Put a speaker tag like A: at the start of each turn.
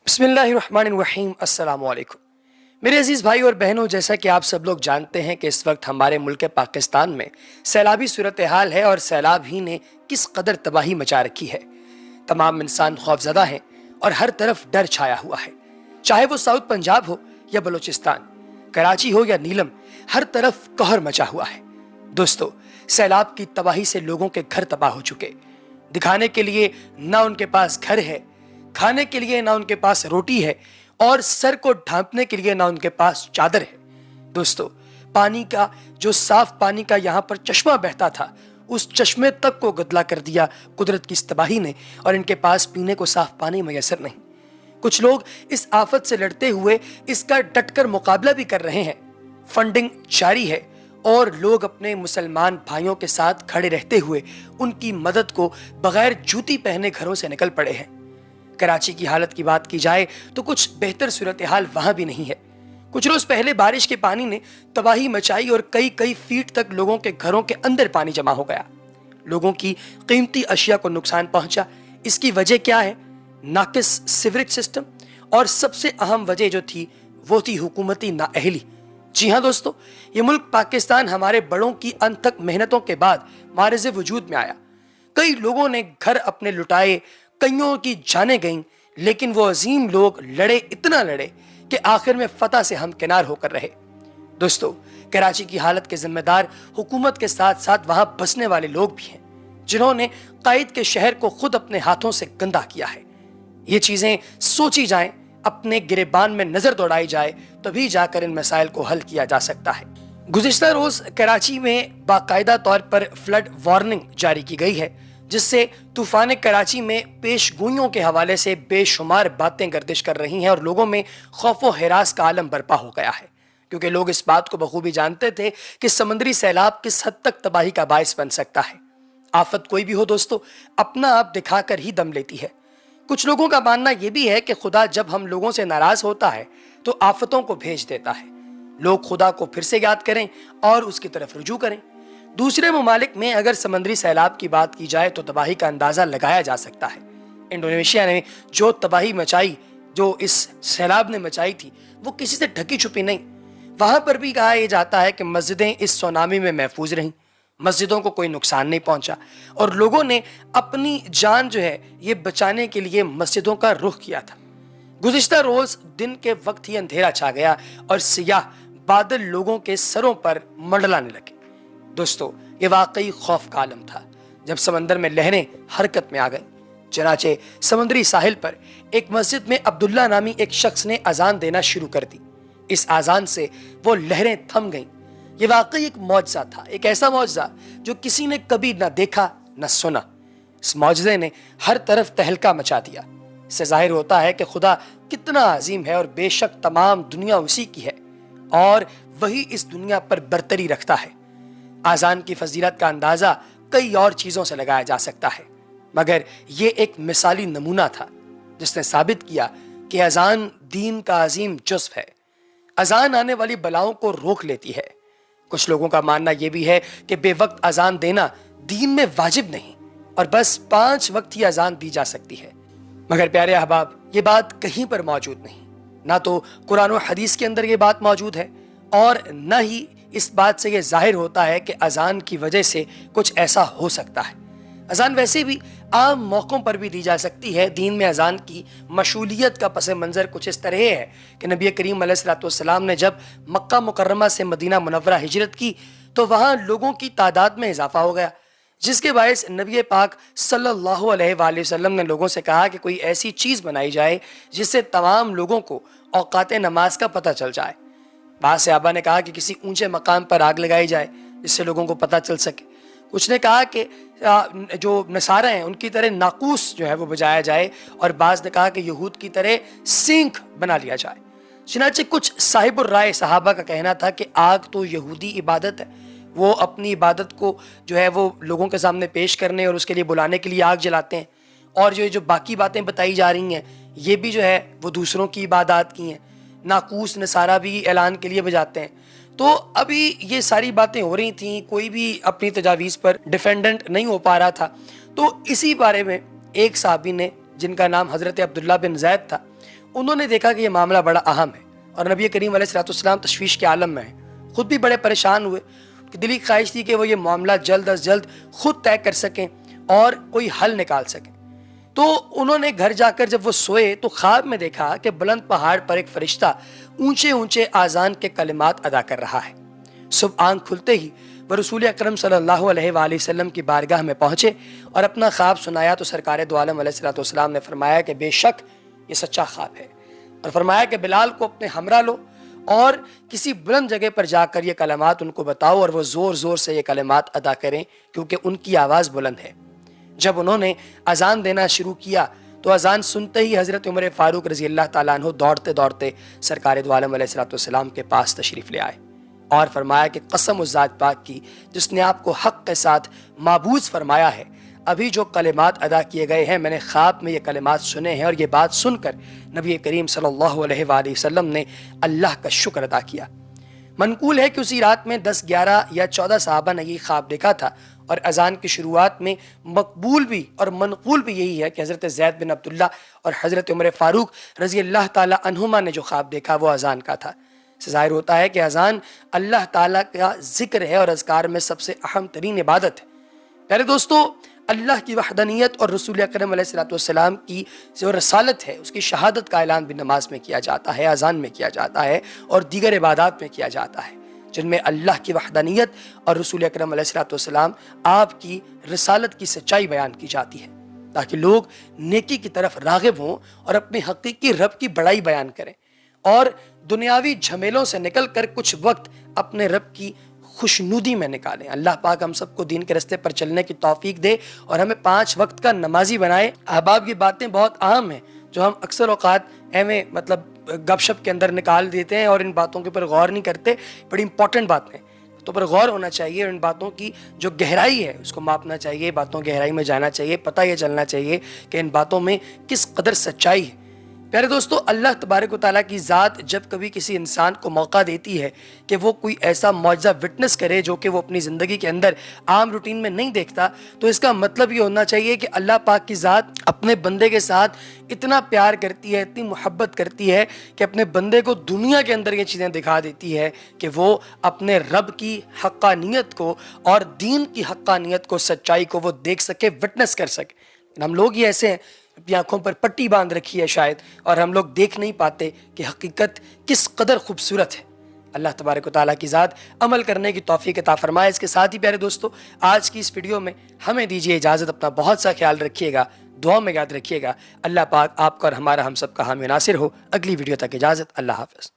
A: बिस्मिल्लाहिर्रहमानिर्रहीम। अस्सलाम वालेकुम मेरे अजीज़ भाई और बहनों, जैसा कि आप सब लोग जानते हैं कि इस वक्त हमारे मुल्क पाकिस्तान में सैलाबी सूरत हाल है और सैलाब ही ने किस कदर तबाही मचा रखी है। तमाम इंसान खौफजदा हैं और हर तरफ डर छाया हुआ है, चाहे वो साउथ पंजाब हो या बलूचिस्तान, कराची हो या नीलम, हर तरफ कहर मचा हुआ है। दोस्तों, सैलाब की तबाही से लोगों के घर तबाह हो चुके, दिखाने के लिए ना उनके पास घर है, खाने के लिए ना उनके पास रोटी है और सर को ढांपने के लिए ना उनके पास चादर है। दोस्तों, पानी का जो साफ पानी का यहाँ पर चश्मा बहता था, उस चश्मे तक को गदला कर दिया कुदरत की इस तबाही ने, और इनके पास पीने को साफ पानी मैसर नहीं। कुछ लोग इस आफत से लड़ते हुए इसका डटकर मुकाबला भी कर रहे हैं। फंडिंग जारी है और लोग अपने मुसलमान भाइयों के साथ खड़े रहते हुए उनकी मदद को बगैर जूती पहने घरों से निकल पड़े हैं। कराची की हालत की बात की जाए तो कुछ बेहतर सूरत हाल वहां भी नहीं है। कुछ रोज पहले बारिश के पानी ने तबाही मचाई और कई कई फीट तक लोगों के घरों के अंदर पानी जमा हो गया। लोगों की कीमती अशिया को नुकसान पहुंचा। इसकी वजह क्या है? नाकिस सीवरेज सिस्टम, और सबसे अहम वजह जो थी वो थी हुकूमती नाअहली। जी हाँ दोस्तों, ये मुल्क पाकिस्तान हमारे बड़ों की अनथक मेहनतों के बाद मारिज़ वजूद में आया। कई लोगों ने घर अपने लुटाए, कईयों की जाने गईं, लेकिन वो अजीम लोग लड़े, इतना लड़े कि आखिर में फतह से हम किनार होकर रहे। दोस्तों, कराची की हालत के जिम्मेदार हुकूमत के साथ साथ वहां बसने वाले लोग भी हैं, जिन्होंने कायद के शहर को खुद अपने हाथों से गंदा किया है। ये चीजें सोची जाएं, अपने गिरेबान में नजर दौड़ाई जाए, तभी जाकर इन मसाइल को हल किया जा सकता है। गुज़िश्ता रोज कराची में बाकायदा तौर पर फ्लड वार्निंग जारी की गई है, जिससे तूफान कराची में पेशगोइयों के हवाले से बेशुमार बातें गर्दिश कर रही हैं और लोगों में खौफ व हिरास का आलम बर्पा हो गया है, क्योंकि लोग इस बात को बखूबी जानते थे कि समुद्री सैलाब किस हद तक तबाही का बायस बन सकता है। आफत कोई भी हो दोस्तों, अपना आप दिखाकर ही दम लेती है। कुछ लोगों का मानना यह भी है कि खुदा जब हम लोगों से नाराज होता है तो आफतों को भेज देता है। लोग खुदा को फिर से याद करें और उसकी तरफ रुजू करें। दूसरे ममालिक में अगर समंदरी सैलाब की बात की जाए तो तबाही का अंदाजा लगाया जा सकता है। इंडोनेशिया ने जो तबाही मचाई, जो इस सैलाब ने मचाई थी, वो किसी से ढकी छुपी नहीं। वहां पर भी कहा यह जाता है कि मस्जिदें इस सुनामी में महफूज रहीं, मस्जिदों को कोई नुकसान नहीं पहुंचा और लोगों ने अपनी जान जो है ये बचाने के लिए मस्जिदों का रुख किया था। गुज़िश्ता रोज दिन के वक्त ही अंधेरा छा गया और सियाह बादल लोगों के सरों पर मंडलाने लगे। दोस्तों, ये वाकई खौफ का आलम था जब समंदर में लहरें हरकत में आ गईं। चनाचे समुद्री साहिल पर एक मस्जिद में अब्दुल्ला नामी एक शख्स ने अजान देना शुरू कर दी। इस अजान से वो लहरें थम गईं। ये वाकई एक मौजज़ा था, एक ऐसा मौजज़ा जो किसी ने कभी न देखा न सुना। इस मौजज़े ने हर तरफ तहलका मचा दिया। इससे जाहिर होता है कि खुदा कितना अजीम है और बेशक तमाम दुनिया उसी की है और वही इस दुनिया पर बरतरी रखता है। आजान की फजीलत का अंदाजा कई और चीजों से लगाया जा सकता है, मगर ये एक मिसाली नमूना था जिसने साबित किया कि अजान दीन का अजीम जुज़्व है। अजान आने वाली बलाओं को रोक लेती है। कुछ लोगों का मानना यह भी है कि बेवक्त अजान देना दीन में वाजिब नहीं और बस 5 वक्त ही अजान दी जा सकती है, मगर प्यारे अहबाब, ये बात कहीं पर मौजूद नहीं। ना तो कुरान और हदीस के अंदर ये बात मौजूद है और न ही इस बात से यह जाहिर होता है कि अजान की वजह से कुछ ऐसा हो सकता है। अजान वैसे भी आम मौक़ों पर भी दी जा सकती है। दीन में अजान की मशूलियत का पस मंज़र कुछ इस तरह है कि नबी करीम अलैहिस्सलाम ने जब मक्का मुकर्रमा से मदीना मुनव्वरा हिजरत की तो वहाँ लोगों की तादाद में इजाफा हो गया, जिसके बायस नबी पाक सल्लल्लाहु अलैहि वसल्लम ने लोगों से कहा कि कोई ऐसी चीज़ बनाई जाए जिससे तमाम लोगों को औकात नमाज का पता चल जाए। बाद सहाबा ने कहा कि किसी ऊंचे मकाम पर आग लगाई जाए जिससे लोगों को पता चल सके। कुछ ने कहा कि जो नसारा हैं उनकी तरह नाकूस जो है वो बजाया जाए, और बाज़ ने कहा कि यहूद की तरह सींख बना लिया जाए। चनाचे कुछ साहिबुर राय सहाबा का कहना था कि आग तो यहूदी इबादत है, वो अपनी इबादत को जो है वो लोगों के सामने पेश करने और उसके लिए बुलाने के लिए आग जलाते हैं, और जो बाकी बातें बताई जा रही हैं ये भी जो है वो दूसरों की इबादत की हैं। नाकूस नसारा भी ऐलान के लिए बजाते हैं। तो अभी ये सारी बातें हो रही थी, कोई भी अपनी तजावीज़ पर डिफेंडेंट नहीं हो पा रहा था। तो इसी बारे में एक साहबी ने, जिनका नाम हज़रत अब्दुल्ला बिन ज़ैद था, انہوں نے دیکھا کہ یہ معاملہ بڑا اہم ہے اور نبی کریم علیہ الصلوۃ والسلام تشویش کے عالم میں ہیں، خود بھی بڑے پریشان ہوئے کہ دلی خواہش تھی کہ وہ یہ معاملہ جلد از جلد خود طے کر سکیں اور کوئی حل نکال سکیں۔ تو انہوں نے گھر جا کر جب وہ سوئے تو خواب میں دیکھا کہ بلند پہاڑ پر ایک فرشتہ اونچے اونچے آذان کے کلمات ادا کر رہا ہے۔ صبح آنکھ کھلتے ہی وہ رسول اکرم صلی اللہ علیہ وآلہ وسلم کی بارگاہ میں پہنچے اور اپنا خواب سنایا تو سرکار دو عالم علیہ الصلوۃ والسلام نے فرمایا کہ بے شک یہ سچا خواب ہے، اور فرمایا کہ بلال کو اپنے ہمراہ لو اور کسی بلند جگہ پر جا کر یہ کلمات ان کو بتاؤ اور وہ زور زور سے یہ کلمات ادا کریں کیونکہ ان کی آواز بلند ہے۔ جب انہوں نے اذان دینا شروع کیا تو اذان سنتے ہی حضرت عمر فاروق رضی اللہ تعالیٰ عنہ دوڑتے دوڑتے سرکار دو عالم علیہ الصلوۃ والسلام کے پاس تشریف لے آئے اور فرمایا کہ قسم اس ذات پاک کی جس نے آپ کو حق کے ساتھ معبود فرمایا ہے، ابھی جو کلمات ادا کیے گئے ہیں میں نے خواب میں یہ کلمات سنے ہیں، اور یہ بات سن کر نبی کریم صلی اللہ علیہ وآلہ وسلم نے اللہ کا شکر ادا کیا۔ منقول ہے کہ اسی رات میں 10، 11 یا 14 صحابہ نے یہ خواب دیکھا تھا، اور اذان کی شروعات میں مقبول بھی اور منقول بھی یہی ہے کہ حضرت زید بن عبداللہ اور حضرت عمر فاروق رضی اللہ تعالیٰ عنہما نے جو خواب دیکھا وہ اذان کا تھا۔ سے ظاہر ہوتا ہے کہ اذان اللہ تعالیٰ کا ذکر ہے اور اذکار میں سب سے اہم ترین عبادت ہے۔ پیارے دوستو، اللہ کی وحدانیت اور رسول اکرم علیہ الصلوۃ والسلام کی جو رسالت ہے اس کی شہادت کا اعلان بھی نماز میں کیا جاتا ہے، اذان میں کیا جاتا ہے اور دیگر عبادات میں کیا جاتا ہے، جن میں اللہ کی وحدانیت اور رسول اکرم علیہ الصلوۃ والسلام آپ کی رسالت کی سچائی بیان کی جاتی ہے تاکہ لوگ نیکی کی طرف راغب ہوں اور اپنے حقیقی رب کی بڑائی بیان کریں اور دنیاوی جھمیلوں سے نکل کر کچھ وقت اپنے رب کی خوشنودی میں نکالیں۔ اللہ پاک ہم سب کو دین کے رستے پر چلنے کی توفیق دے اور ہمیں 5 وقت کا نمازی بنائے۔ احباب، یہ باتیں بہت اہم ہیں جو ہم اکثر اوقات ایویں گپ شپ کے اندر نکال دیتے ہیں اور ان باتوں کے اوپر غور نہیں کرتے۔ بڑی امپورٹنٹ باتیں تو پر غور ہونا چاہیے اور ان باتوں کی جو گہرائی ہے اس کو ماپنا چاہیے، باتوں گہرائی میں جانا چاہیے، پتہ یہ چلنا چاہیے کہ ان باتوں میں کس قدر سچائی ہے۔ پیارے دوستو، اللہ تبارک و تعالیٰ کی ذات جب کبھی کسی انسان کو موقع دیتی ہے کہ وہ کوئی ایسا معجزہ وٹنس کرے جو کہ وہ اپنی زندگی کے اندر عام روٹین میں نہیں دیکھتا، تو اس کا مطلب یہ ہونا چاہیے کہ اللہ پاک کی ذات اپنے بندے کے ساتھ اتنا پیار کرتی ہے، اتنی محبت کرتی ہے کہ اپنے بندے کو دنیا کے اندر یہ چیزیں دکھا دیتی ہے کہ وہ اپنے رب کی حقانیت کو اور دین کی حقانیت کو، سچائی کو وہ دیکھ سکے، وٹنس کر سکے۔ ہم لوگ ہی ایسے ہیں، اپنی آنکھوں پر پٹی باندھ رکھی ہے شاید، اور ہم لوگ دیکھ نہیں پاتے کہ حقیقت کس قدر خوبصورت ہے۔ اللہ تبارک و تعالیٰ کی ذات عمل کرنے کی توفیق عطا فرمائے۔ اس کے ساتھ ہی پیارے دوستو، آج کی اس ویڈیو میں ہمیں دیجیے اجازت، اپنا بہت سا خیال رکھیے گا، دعا میں یاد رکھیے گا۔ اللہ پاک آپ کا اور ہمارا ہم سب کا حامی ناصر ہو۔ اگلی ویڈیو تک اجازت، اللہ حافظ۔